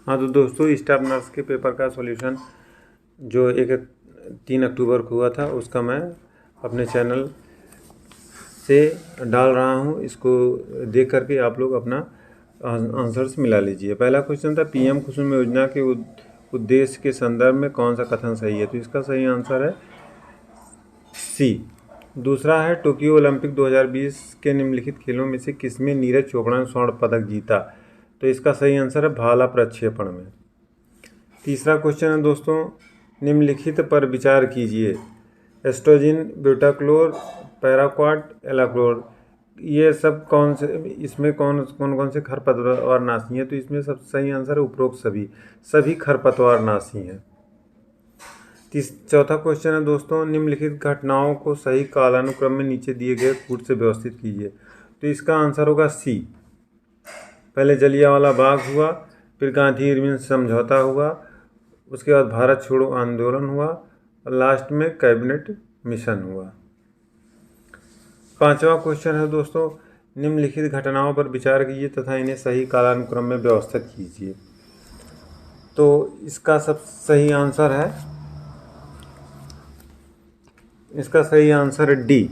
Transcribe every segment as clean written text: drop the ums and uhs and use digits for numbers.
हाँ तो दोस्तों, स्टाफ नर्स के पेपर का सॉल्यूशन जो 3 अक्टूबर को हुआ था उसका मैं अपने चैनल से डाल रहा हूँ। इसको देख करके आप लोग अपना आंसर्स मिला लीजिए। पहला क्वेश्चन था पीएम कुसुम योजना के उद्देश्य के संदर्भ में कौन सा कथन सही है, तो इसका सही आंसर है सी। दूसरा है टोक्यो ओलंपिक 2020 के निम्नलिखित खेलों में से किसमें नीरज चोपड़ा ने स्वर्ण पदक जीता, तो इसका सही आंसर है भाला प्रक्षेपण में। तीसरा क्वेश्चन है दोस्तों, निम्नलिखित पर विचार कीजिए। एस्ट्रोजिन, ब्यूटाक्लोर, पैराक्वाट, एलाक्लोर, ये सब कौन से, इसमें कौन कौन कौन से खरपतवार नाशी हैं, तो इसमें सब सही आंसर है उपरोक्त सभी खरपतवार नाशी हैं। चौथा क्वेश्चन है दोस्तों, निम्नलिखित घटनाओं को सही कालानुक्रम में नीचे दिए गए कूट से व्यवस्थित कीजिए, तो इसका आंसर होगा सी। पहले जलियांवाला बाग हुआ, फिर गांधी इरविन समझौता हुआ, उसके बाद भारत छोड़ो आंदोलन हुआ और लास्ट में कैबिनेट मिशन हुआ। पांचवा क्वेश्चन है दोस्तों, निम्नलिखित घटनाओं पर विचार कीजिए तथा इन्हें सही कालानुक्रम में व्यवस्थित कीजिए, तो इसका सही आंसर है डी।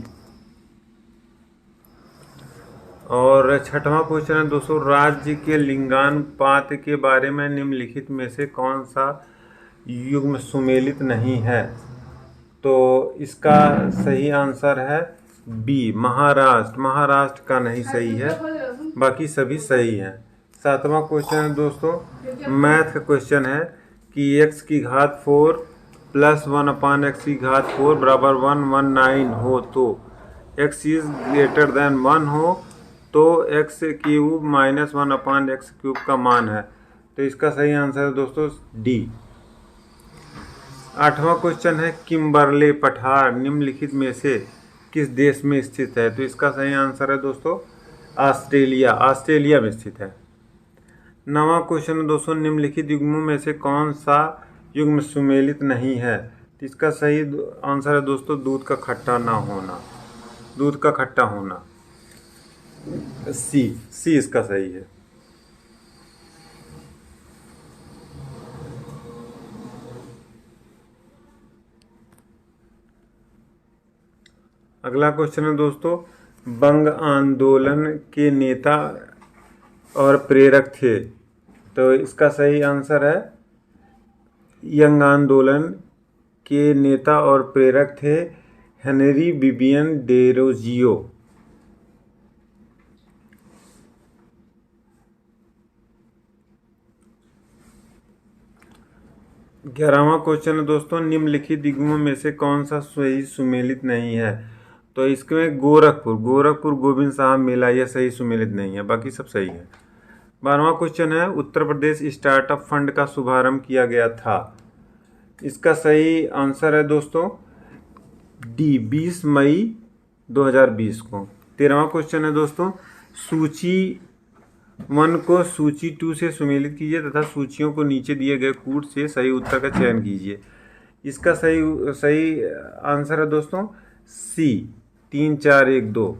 और छठवां क्वेश्चन है दोस्तों, राज्य के लिंगानुपात के बारे में निम्नलिखित में से कौन सा युग्म सुमेलित नहीं है, तो इसका सही आंसर है बी, महाराष्ट्र का नहीं सही है, बाकी सभी सही हैं। सातवां क्वेश्चन है दोस्तों, मैथ का क्वेश्चन है कि x की घात 4 प्लस 1/x की घात 4 बराबर 119 हो तो x इज ग्रेटर देन 1 हो तो x cube minus 1/x cube का मान है, तो इसका सही आंसर है दोस्तों डी। आठवां क्वेश्चन है किम्बरले पठार निम्नलिखित में से किस देश में स्थित है, तो इसका सही आंसर है दोस्तों ऑस्ट्रेलिया में स्थित है। नवां क्वेश्चन है दोस्तों, निम्नलिखित युग्मों में से कौन सा युग्म सुमेलित नहीं है, तो इसका सही आंसर है दोस्तों दूध का खट्टा होना, सी इसका सही है। अगला क्वेश्चन है दोस्तों, बंग आंदोलन के नेता और प्रेरक थे, तो इसका सही आंसर है यंग आंदोलन के नेता और प्रेरक थे हेनरी विवियन डेरोजियो। 11वां क्वेश्चन है दोस्तों, निम्नलिखित युग्मों में से कौन सा सही सुमेलित नहीं है, तो इसमें गोरखपुर गोविंद साहब मेला यह सही सुमेलित नहीं है, बाकी सब सही है। 12वां क्वेश्चन है उत्तर प्रदेश स्टार्टअप फंड का शुभारंभ किया गया था, इसका सही आंसर है दोस्तों डी, 20 मई 2020 को। 13वां क्वेश्चन है दोस्तों, सूची 1 को सूची 2 से सुमेलित कीजिए तथा सूचियों को नीचे दिए गए कूट से सही उत्तर का चयन कीजिए, इसका सही आंसर है दोस्तों सी, 3 4 1 2।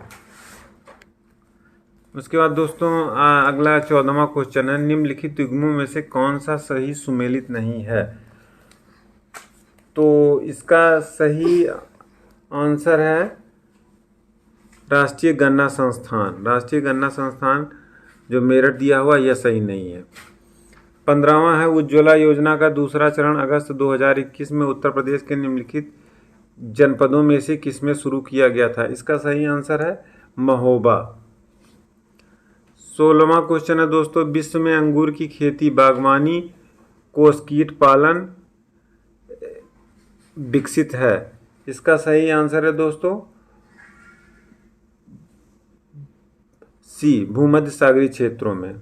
उसके बाद दोस्तों अगला 14वां क्वेश्चन है, निम्नलिखित युग्मों में से कौन सा सही सुमेलित नहीं है, तो इसका सही आंसर है राष्ट्रीय गन्ना संस्थान जो मेरठ दिया हुआ यह सही नहीं है। 15वां है उज्ज्वला योजना का दूसरा चरण अगस्त 2021 में उत्तर प्रदेश के निम्नलिखित जनपदों में से किसमें शुरू किया गया था, इसका सही आंसर है महोबा। 16वां क्वेश्चन है दोस्तों, विश्व में अंगूर की खेती, बागवानी, कोसकीट पालन विकसित है, इसका सही आंसर है दोस्तों सी, भूमध्य सागरीय क्षेत्रों में।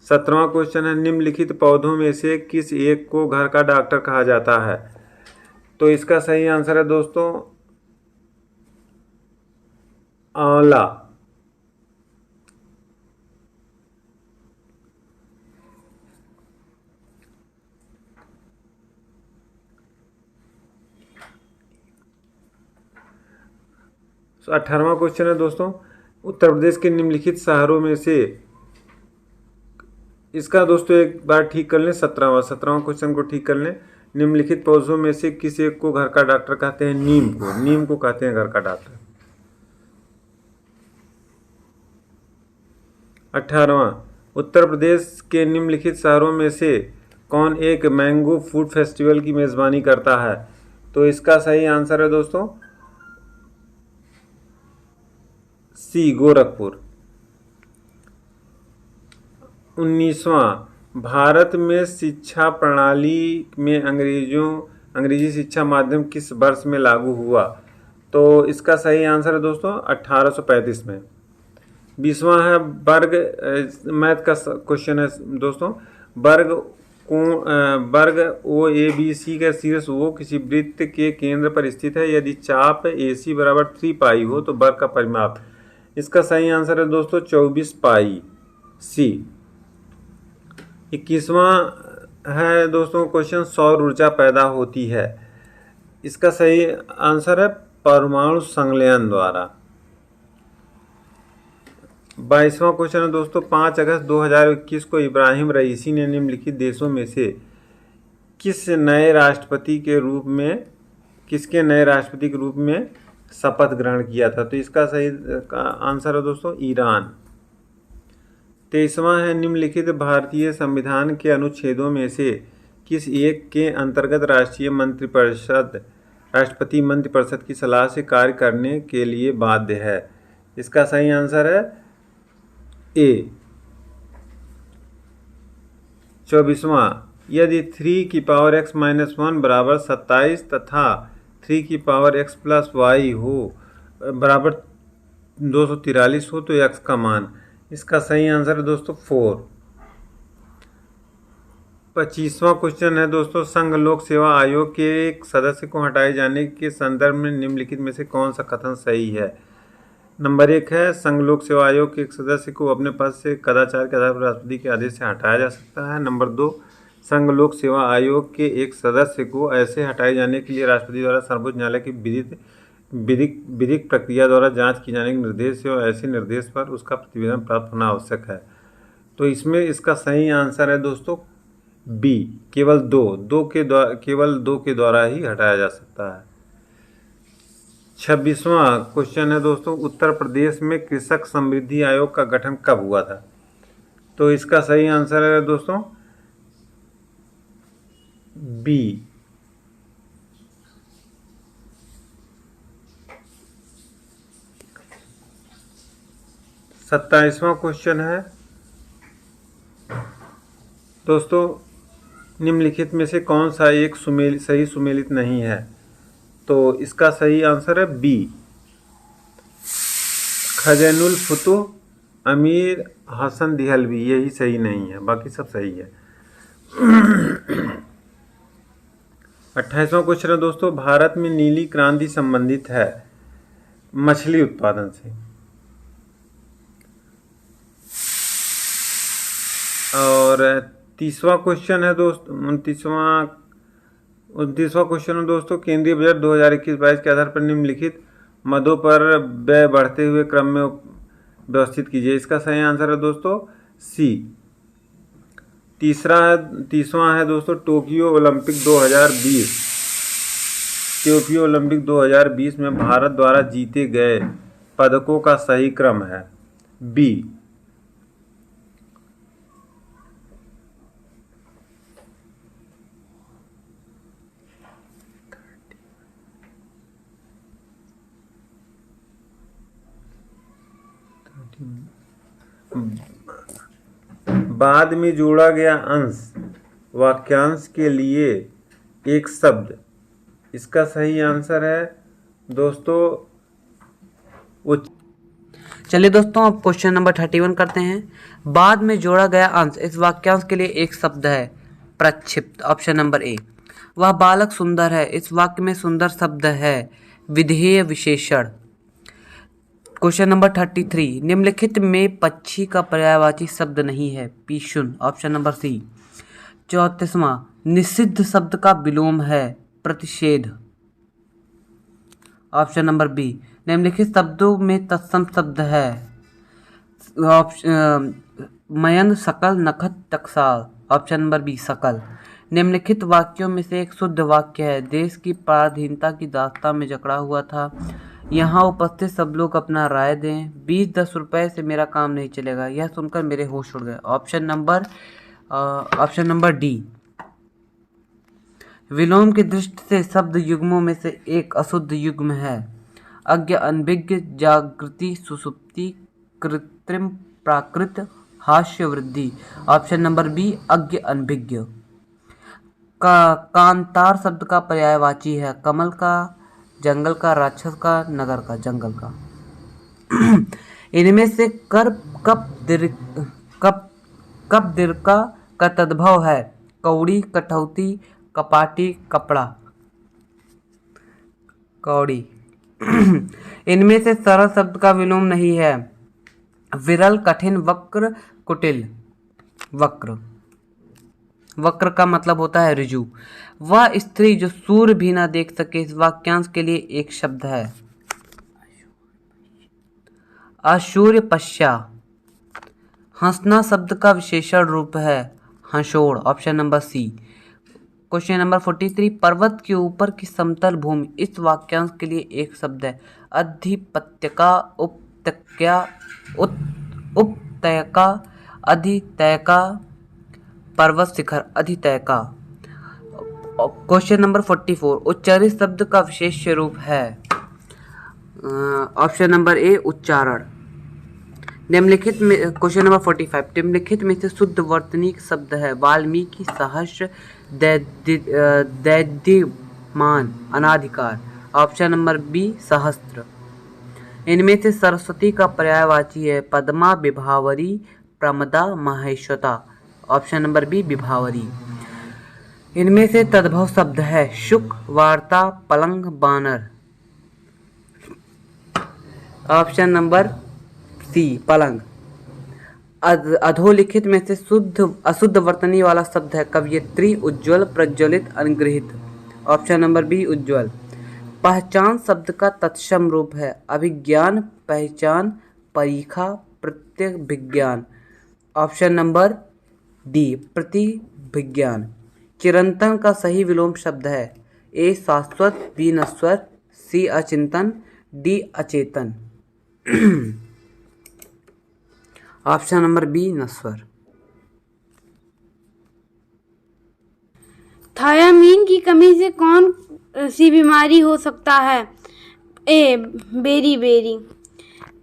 17वां क्वेश्चन है, निम्नलिखित पौधों में से किस एक को घर का डॉक्टर कहा जाता है, तो इसका सही आंसर है दोस्तों आंवला। 18वां क्वेश्चन है दोस्तों, उत्तर प्रदेश के निम्नलिखित शहरों में से इसका दोस्तों एक बार ठीक कर लें, 17वां क्वेश्चन को ठीक कर लें। निम्नलिखित पौधों में से किस एक को घर का डॉक्टर कहते हैं? नीम को कहते हैं घर का डॉक्टर। 18वां, उत्तर प्रदेश के निम्नलिखित शहरों में से कौन एक मैंगो फूड फेस्टिवल की मेजबानी करता है? तो इसका सही आंसर है दोस्तों सी, गोरखपुर। 19वां, भारत में शिक्षा प्रणाली में अंग्रेजी शिक्षा माध्यम किस वर्ष में लागू हुआ? तो इसका सही आंसर है दोस्तों 1835 में। 20वां है मैथ का क्वेश्चन है दोस्तों। वर्ग ओ ए बी सी का शीर्ष ओ किसी वृत्त के केंद्र पर स्थित है। यदि चाप ए सी बराबर 3 पाई हो तो वर्ग का परिमाप। इसका सही आंसर है दोस्तों 24 पाई सी। 21वां है दोस्तों क्वेश्चन, सौर ऊर्जा पैदा होती है। इसका सही आंसर है परमाणु संलयन द्वारा। 22वां क्वेश्चन है दोस्तों, 5 अगस्त 2021 को इब्राहिम रईसी ने निम्नलिखित देशों में से किसके नए राष्ट्रपति के रूप में शपथ ग्रहण किया था? तो इसका सही आंसर है दोस्तों ईरान। 23वां है, निम्नलिखित भारतीय संविधान के अनुच्छेदों में से किस एक के अंतर्गत राष्ट्रपति मंत्रिपरिषद की सलाह से कार्य करने के लिए बाध्य है? इसका सही आंसर है ए। 24वां, यदि 3x-1 बराबर 27 तथा 3x + y हो बराबर 243 हो तो x का मान। इसका सही आंसर है दोस्तों 4। 25वां क्वेश्चन है दोस्तों, संघ लोक सेवा आयोग के एक सदस्य को हटाए जाने के संदर्भ में निम्नलिखित में से कौन सा कथन सही है? नंबर 1 है, संघ लोक सेवा आयोग के एक सदस्य को अपने पद से कदाचार के आधार पर राष्ट्रपति के आदेश से हटाया जा सकता है। नंबर 2, संघ लोक सेवा आयोग के एक सदस्य को ऐसे हटाए जाने के लिए राष्ट्रपति द्वारा सर्वोच्च न्यायालय की विधिक प्रक्रिया द्वारा जांच की जाने के निर्देश है और ऐसे निर्देश पर उसका प्रतिवेदन प्राप्त होना आवश्यक है। तो इसमें इसका सही आंसर है दोस्तों बी, केवल दो के द्वारा ही हटाया जा सकता है। 26वां क्वेश्चन है दोस्तों, उत्तर प्रदेश में कृषक समृद्धि आयोग का गठन कब हुआ था? तो इसका सही आंसर है दोस्तों बी। 27वां क्वेश्चन है दोस्तों, निम्नलिखित में से कौन सा एक सही सुमेलित नहीं है? तो इसका सही आंसर है बी, खजैनुल फुतुह अमीर हसन दिहलवी, यही सही नहीं है, बाकी सब सही है। 28वां क्वेश्चन है दोस्तों, भारत में नीली क्रांति संबंधित है मछली उत्पादन से। और 30वां क्वेश्चन है दोस्तों, 29वां क्वेश्चन है दोस्तों, केंद्रीय बजट 2021-22 के आधार पर निम्नलिखित मदों पर व्यय बढ़ते हुए क्रम में व्यवस्थित कीजिए। इसका सही आंसर है दोस्तों सी। 30वां है दोस्तों, टोक्यो ओलंपिक 2020 में भारत द्वारा जीते गए पदकों का सही क्रम है बी। बाद में जोड़ा गया अंश वाक्यांश के लिए एक शब्द। इसका सही आंसर है दोस्तों चलिए दोस्तों, अब क्वेश्चन नंबर 31 करते हैं। बाद में जोड़ा गया अंश इस वाक्यांश के लिए एक शब्द है प्रक्षिप्त। Option number A. वह बालक सुंदर है, इस वाक्य में सुंदर शब्द है विधेय विशेषण। क्वेश्चन नंबर 33, निम्नलिखित में पक्षी का पर्यायवाची शब्द नहीं है पीशुन। ऑप्शन नंबर सी। 34वां, निषिद्ध शब्द का विलोम है प्रतिषेध। Option number B. निम्नलिखित शब्दों में तत्सम शब्द है मयन सकल नखत टकसाल। ऑप्शन नंबर बी सकल। निम्नलिखित वाक्यों में से एक शुद्ध वाक्य है। देश की पराधीनता की दास्तां में जकड़ा हुआ था। यहाँ उपस्थित सब लोग अपना राय दें। 20-10 रुपए से मेरा काम नहीं चलेगा। यह सुनकर मेरे होश उड़ गए। Option number D. विलोम की दृष्टि से शब्द युग्मों में से एक अशुद्ध युग्म है। अज्ञ, अनभिज्ञ, जागृति, सुसुप्ति, कृत्रिम, प्राकृत, हास्य, वृद्धि। ऑप्शन नंबर बी अज्ञ, अनभिज्ञ। कांतार शब्द का पर्यायवाची है। कमल का, जंगल का, राक्षस का, नगर का, जंगल का। इनमें से कप दीर्घा का तद्भव है। कौड़ी, कठौती, कपाटी, कपड़ा, कौड़ी। इनमें से सरल शब्द का विलोम नहीं है। विरल, कठिन, वक्र, कुटिल, वक्र। वक्र का मतलब होता है ऋजु। वह स्त्री जो सूर्य भी ना देख सके, इस वाक्यांश के लिए एक शब्द है। असूर्य पश्या। हंसना शब्द का विशेषण रूप है हंसोड़। Option number C. Question number 43। पर्वत के ऊपर की समतल भूमि, इस वाक्यांश के लिए एक शब्द है। अधिपत्यका, उपत्यका, उपतयका, अधितयका, पर्वत शिखर, अधितयका। Question number 44। उच्चारित शब्द का विशेष रूप है। ऑप्शन नंबर ए उच्चारण। निम्नलिखित में क्वेश्चन नंबर 45। निम्नलिखित में से शुद्ध वर्तनीक शब्द है। वाल्मीकि, सहस्र, दैद्यमान, अनाधिकार। ऑप्शन नंबर बी सहस्त्र। इनमें से सरस्वती का पर्यायवाची है। पद्मा, विभावरी, प्रमदा, महेश्वता। ऑप्शन नंबर बी विभावरी। इनमें से तद्भव शब्द है। शुक, वार्ता, पलंग, बानर। ऑप्शन नंबर सी पलंग। अधोलिखित में से अशुद्ध वर्तनी वाला शब्द है। कवयित्री, उज्ज्वल, प्रज्वलित, अनुग्रहित। ऑप्शन नंबर बी उज्ज्वल। पहचान शब्द का तत्सम रूप है। अभिज्ञान, पहचान, परीक्षा, प्रत्यभिज्ञान। ऑप्शन नंबर डी प्रतिभिज्ञान। चिरंतन का सही विलोम शब्द है। ए शाश्वत, बी नश्वर, सी अचिंतन, डी अचेतन। ऑप्शन नंबर बी नश्वर। थायामीन की कमी से कौन सी बीमारी हो सकता है? ए बेरी बेरी।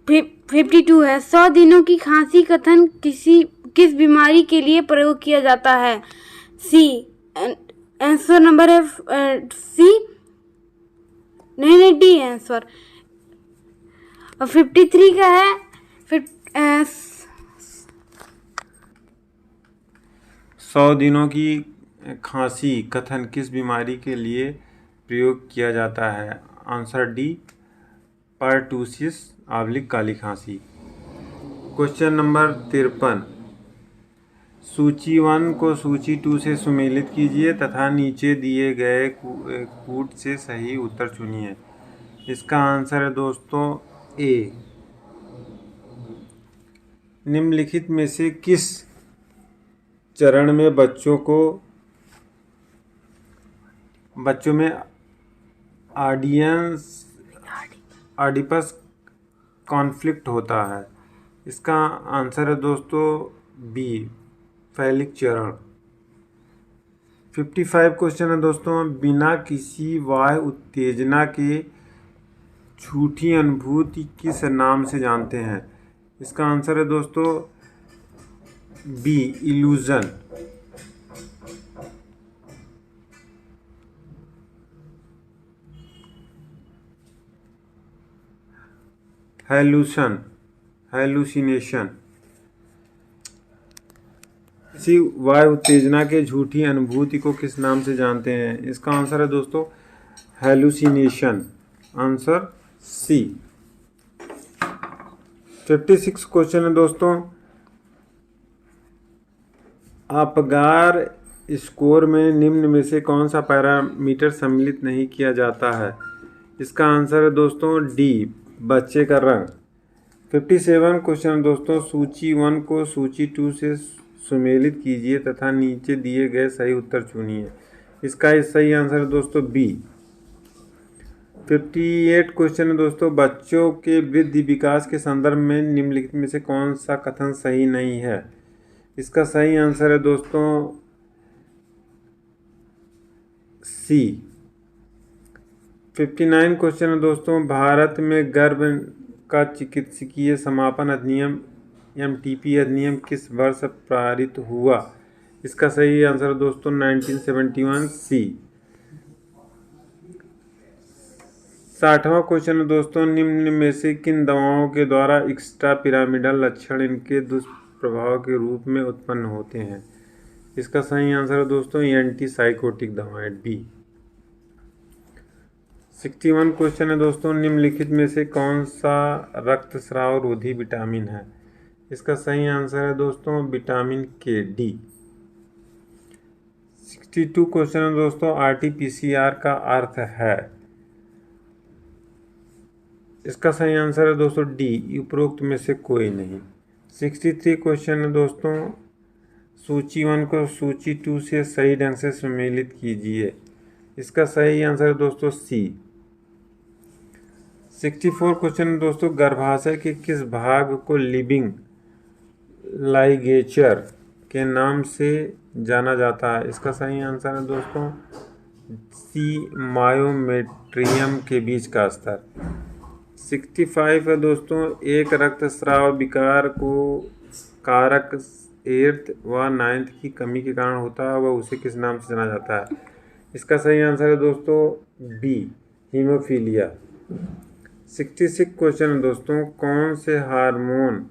52 है। 100 दिनों की खांसी कथन किस बीमारी के लिए प्रयोग किया जाता है? सी आंसर नंबर है सी। नहीं डी आंसर। 53 का है 100 दिनों की खांसी कथन किस बीमारी के लिए प्रयोग किया जाता है? आंसर डी परटूसिस काली खांसी। Question number 53। सूची 1 को सूची 2 से सुमेलित कीजिए तथा नीचे दिए गए कूट से सही उत्तर चुनिए। इसका आंसर है दोस्तों ए। निम्नलिखित में से किस चरण में बच्चों में ऑडिपस कॉन्फ्लिक्ट होता है? इसका आंसर है दोस्तों बी फैलिक चरण। 55 क्वेश्चन है दोस्तों। बिना किसी बाह्य उत्तेजना के झूठी अनुभूति किस नाम से जानते हैं? इसका आंसर है दोस्तों बी इल्यूजन। हैलुसिनेशन। किसी वायु उत्तेजना के झूठी अनुभूति को किस नाम से जानते हैं? इसका आंसर है दोस्तों हैलुसिनेशन। Answer C. 56 क्वेश्चन है दोस्तों। अपगार स्कोर में निम्न में से कौन सा पैरामीटर सम्मिलित नहीं किया जाता है? इसका आंसर है दोस्तों डी बच्चे का रंग। 57 क्वेश्चन दोस्तों, सूची 1 को सूची 2 से सुमेलित कीजिए तथा नीचे दिए गए सही उत्तर चुनिए। इसका सही आंसर है दोस्तों बी। 58 क्वेश्चन है दोस्तों, बच्चों के वृद्धि विकास के संदर्भ में निम्नलिखित में से कौन सा कथन सही नहीं है। इसका सही आंसर है दोस्तों सी। 59 क्वेश्चन है दोस्तों, भारत में गर्भ का चिकित्सकीय समापन अधिनियम MTP अधिनियम किस वर्ष पारित हुआ। इसका सही आंसर है दोस्तों 1971 सी। 60वां क्वेश्चन है दोस्तों, निम्न में से किन दवाओं के द्वारा एक्स्ट्रा पिरामिडल लक्षण इनके दुष्प्रभाव के रूप में उत्पन्न होते हैं। इसका सही आंसर है दोस्तों एंटीसाइकोटिक दवाएं बी। 61 क्वेश्चन है दोस्तों, निम्नलिखित में से कौन सा रक्तस्राव रोधी विटामिन है। इसका सही आंसर है दोस्तों विटामिन के डी। 62 क्वेश्चन है दोस्तों, RT-PCR का अर्थ है। इसका सही आंसर है दोस्तों डी, उपरोक्त में से कोई नहीं। 63 क्वेश्चन है दोस्तों, सूची 1 को सूची 2 से सही ढंग से सम्मिलित कीजिए। इसका सही आंसर है दोस्तों सी। 64 क्वेश्चन है दोस्तों, गर्भाशय के किस भाग को लिविंग लाइगेचर के नाम से जाना जाता है। इसका सही आंसर है दोस्तों सी, मायोमेट्रियम के बीच का स्तर। 65 है दोस्तों, एक रक्तस्राव विकार को कारक 8th व 9th की कमी के कारण होता है, वह उसे किस नाम से जाना जाता है। इसका सही आंसर है दोस्तों बी, हीमोफीलिया। 66 क्वेश्चन है दोस्तों, कौन से हार्मोन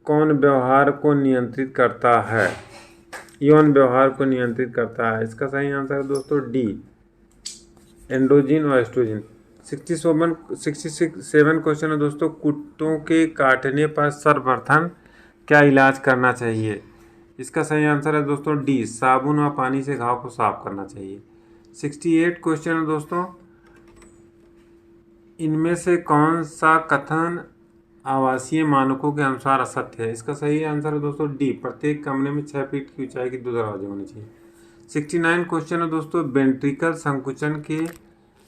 कौन व्यवहार को नियंत्रित करता है, यौन व्यवहार को नियंत्रित करता है। इसका सही आंसर है दोस्तों डी, एंड्रोजिन और एस्ट्रोजन। 67 क्वेश्चन है दोस्तों, कुत्तों के काटने पर सर्वप्रथम क्या इलाज करना चाहिए। इसका सही आंसर है दोस्तों डी, साबुन व पानी से घाव को साफ करना चाहिए। 68 क्वेश्चन है दोस्तों, इनमें से कौन सा कथन आवासीय मानकों के अनुसार असत्य है। इसका सही आंसर है दोस्तों डी, प्रत्येक कमरे में 6 फीट की ऊंचाई के 2 दरवाजे होने चाहिए। 69 क्वेश्चन है दोस्तों, वेंट्रिकल संकुचन के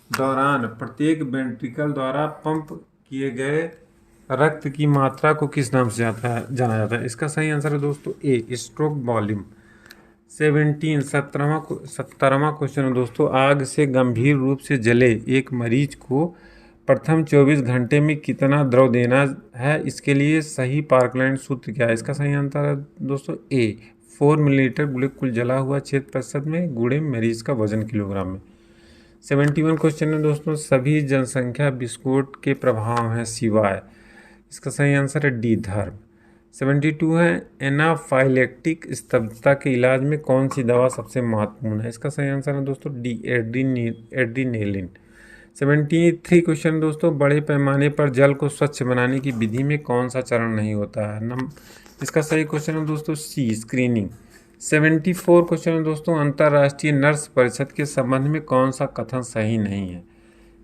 दौरान प्रत्येक वेंट्रिकल द्वारा पंप किए गए रक्त की मात्रा को किस नाम से जाना जाता है। इसका सही आंसर है दोस्तों ए, स्ट्रोक वॉल्यूम। 17वां क्वेश्चन है दोस्तों, आग से गंभीर रूप से जले एक मरीज को प्रथम 24 घंटे में कितना द्रव देना है। इसके लिए सही पार्कलैंड सूत्र क्या है। इसका सही आंसर है दोस्तों ए, 4 मिलीलीटर कुल जला हुआ क्षेत्र प्रतिशत में गुणे मरीज का वजन किलोग्राम में। 71 क्वेश्चन है दोस्तों, सभी जनसंख्या विस्फोट के प्रभाव हैं सिवाय। इसका सही आंसर है डी, धर्म। 72 है, एनाफाइलेक्टिक स्तब्धता के इलाज में कौन सी दवा सबसे महत्वपूर्ण है। इसका सही आंसर है दोस्तों डी, एड्रीनेलिन। 73 क्वेश्चन दोस्तों, बड़े पैमाने पर जल को स्वच्छ बनाने की विधि में कौन सा चरण नहीं होता है। इसका सही क्वेश्चन है दोस्तों सी, स्क्रीनिंग। 74 क्वेश्चन है दोस्तों, अंतर्राष्ट्रीय नर्स परिषद के संबंध में कौन सा कथन सही नहीं है।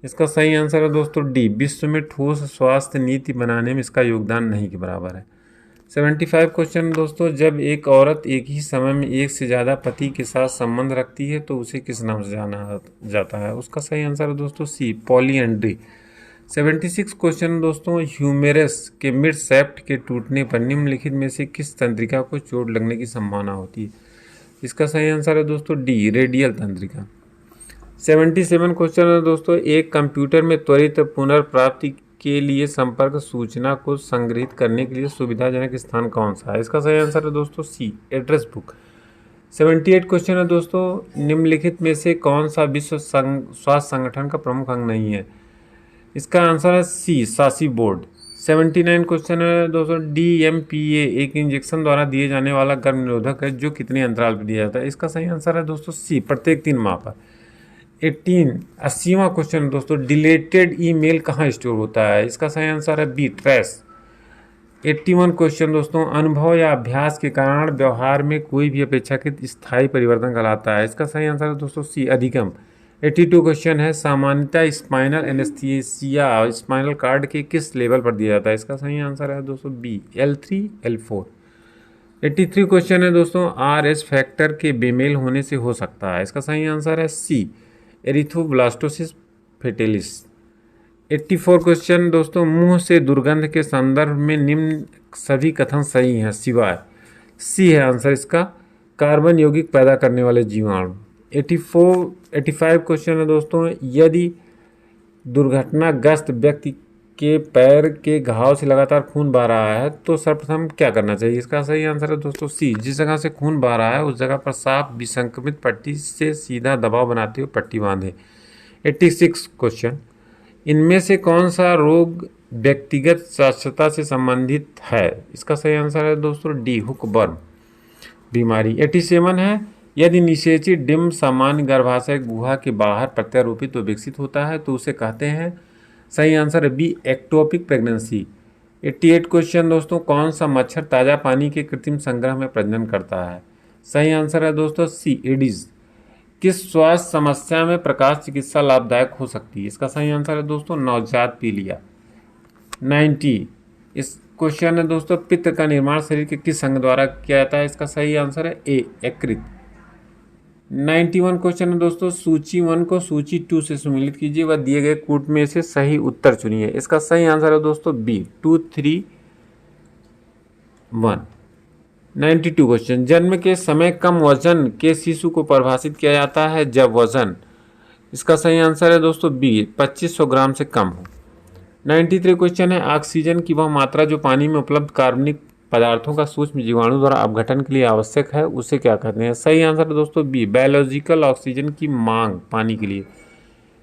इसका सही आंसर है दोस्तों डी, विश्व में ठोस स्वास्थ्य नीति बनाने में इसका योगदान नहीं के बराबर है। 75 क्वेश्चन दोस्तों, जब एक औरत एक ही समय में एक से ज़्यादा पति के साथ संबंध रखती है तो उसे किस नाम से जाना जाता है। उसका सही आंसर है दोस्तों सी, पॉलीएंड्री। 76 क्वेश्चन दोस्तों, ह्यूमेरस के मिड सेप्ट के टूटने पर निम्नलिखित में से किस तंत्रिका को चोट लगने की संभावना होती है। इसका सही आंसर है दोस्तों डी, रेडियल तंत्रिका। 77 क्वेश्चन है दोस्तों, एक कंप्यूटर में त्वरित पुनर्प्राप्ति के लिए संपर्क सूचना को संग्रहित करने के लिए सुविधाजनक स्थान कौन सा है। इसका सही आंसर है दोस्तों सी, एड्रेस बुक। 78 क्वेश्चन है दोस्तों, निम्नलिखित में से कौन सा विश्व स्वास्थ्य संगठन का प्रमुख अंग नहीं है। इसका आंसर है सी, शासी बोर्ड। 79 क्वेश्चन है दोस्तों, DMPA एक इंजेक्शन द्वारा दिए जाने वाला गर्भ निरोधक है जो कितने अंतराल पर दिया जाता है। इसका सही आंसर है दोस्तों सी, प्रत्येक 3 माह पर। 80वां क्वेश्चन दोस्तों, डिलीटेड ईमेल कहाँ स्टोर होता है। इसका सही आंसर है बी, ट्रैश। 81 क्वेश्चन दोस्तों, अनुभव या अभ्यास के कारण व्यवहार में कोई भी अपेक्षाकृत स्थायी परिवर्तन कहलाता है। इसका सही आंसर है दोस्तों सी, अधिगम। 82 क्वेश्चन है, सामान्यतः स्पाइनल एनेस्थीसिया स्पाइनल कार्ड के किस लेवल पर दिया जाता है? इसका सही आंसर है दोस्तों बी, L3 L4। 83 क्वेश्चन है दोस्तों, RS फैक्टर के बेमेल होने से हो सकता है? इसका सही आंसर है सी, एरिथ्रोब्लास्टोसिस फेटेलिस। 84 क्वेश्चन दोस्तों, मुंह से दुर्गंध के संदर्भ में निम्न सभी कथन सही हैं सिवाय, सी है आंसर इसका, कार्बन यौगिक पैदा करने वाले जीवाणु। 85 क्वेश्चन है दोस्तों, यदि दुर्घटनाग्रस्त व्यक्ति के पैर के घाव से लगातार खून बह रहा है तो सर्वप्रथम क्या करना चाहिए? इसका सही आंसर है दोस्तों सी, जिस जगह से खून बह रहा है उस जगह पर साफ विसंक्रमित पट्टी से सीधा दबाव बनाते हुए पट्टी बांधे। 86 क्वेश्चन, इनमें से कौन सा रोग व्यक्तिगत साक्षरता से संबंधित है? इसका सही आंसर है दोस्तों डी, हुकबर्न बीमारी। 87 है, यदि निषेचित डिम्ब सामान्य गर्भाशय गुहा के बाहर प्रत्यारोपित तो विकसित होता है तो उसे कहते हैं? सही आंसर है बी, एक्टोपिक प्रेगनेंसी। 88 क्वेश्चन दोस्तों, कौन सा मच्छर ताज़ा पानी के कृत्रिम संग्रह में प्रजनन करता है? सही आंसर है दोस्तों सी, एडिस। किस स्वास्थ्य समस्या में प्रकाश चिकित्सा लाभदायक हो सकती है? इसका सही आंसर है दोस्तों नवजात पीलिया। 90 इस क्वेश्चन है दोस्तों, पित्त का निर्माण शरीर के किस अंग द्वारा किया जाता है? इसका सही आंसर है ए, यकृत। 91 क्वेश्चन है दोस्तों, सूची 1 को सूची 2 से सम्मिलित कीजिए व दिए गए कूट में से सही उत्तर चुनिए। इसका सही आंसर है दोस्तों बी, 2, 3, 1। 92 क्वेश्चन, जन्म के समय कम वजन के शिशु को परिभाषित किया जाता है जब वजन, इसका सही आंसर है दोस्तों बी, 2500 ग्राम से कम हो। 93 क्वेश्चन है, ऑक्सीजन की वह मात्रा जो पानी में उपलब्ध कार्बनिक पदार्थों का सूक्ष्म जीवाणु द्वारा अपघटन के लिए आवश्यक है उसे क्या कहते हैं? सही आंसर है दोस्तों बी, बायोलॉजिकल ऑक्सीजन की मांग पानी के लिए।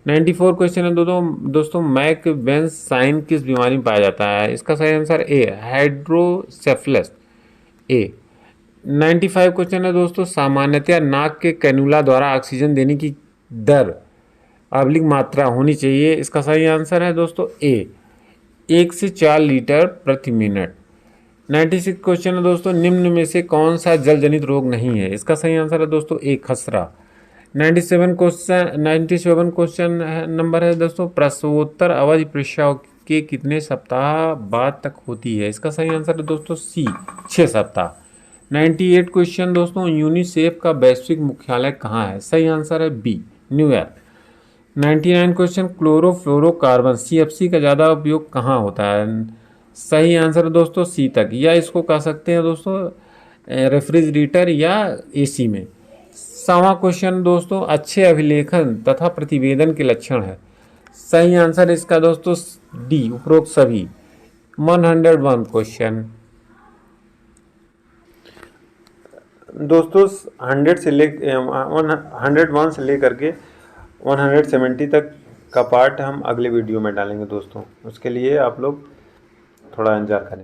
94 क्वेश्चन है दोस्तों, मैक बेंस साइन किस बीमारी में पाया जाता है? इसका सही answer A, hydrocephalus A. 95 question है दोस्तों, सामान्यतः नाक के कैनुला द्वारा ऑक्सीजन देने की दर मात्रा होनी चाहिए? इसका सही आंसर है दोस्तों ए, 1 से 4 लीटर प्रति मिनट। 96 क्वेश्चन है दोस्तों, निम्न में से कौन सा जल जनित रोग नहीं है? इसका सही आंसर है दोस्तों ए, खसरा। 97 क्वेश्चन नंबर है दोस्तों, प्रसवोत्तर अवधि प्रसव के कितने सप्ताह बाद तक होती है? इसका सही आंसर है दोस्तों सी, 6 सप्ताह। 98 क्वेश्चन दोस्तों, यूनिसेफ का वैश्विक मुख्यालय कहाँ है? सही आंसर है B, New York. 99 question, chlorofluorocarbon CFC का ज़्यादा उपयोग कहाँ होता है? सही आंसर है दोस्तों सी तक, या इसको कह सकते हैं दोस्तों रेफ्रिजरेटर या AC में। 100वां क्वेश्चन दोस्तों, अच्छे अभिलेखन तथा प्रतिवेदन के लक्षण है? सही आंसर इसका दोस्तों डी, उपरोक्त सभी। 101 क्वेश्चन दोस्तों, 101 से लेकर के 170 तक का पार्ट हम अगले वीडियो में डालेंगे दोस्तों, उसके लिए आप लोग थोड़ा इंतजार करें।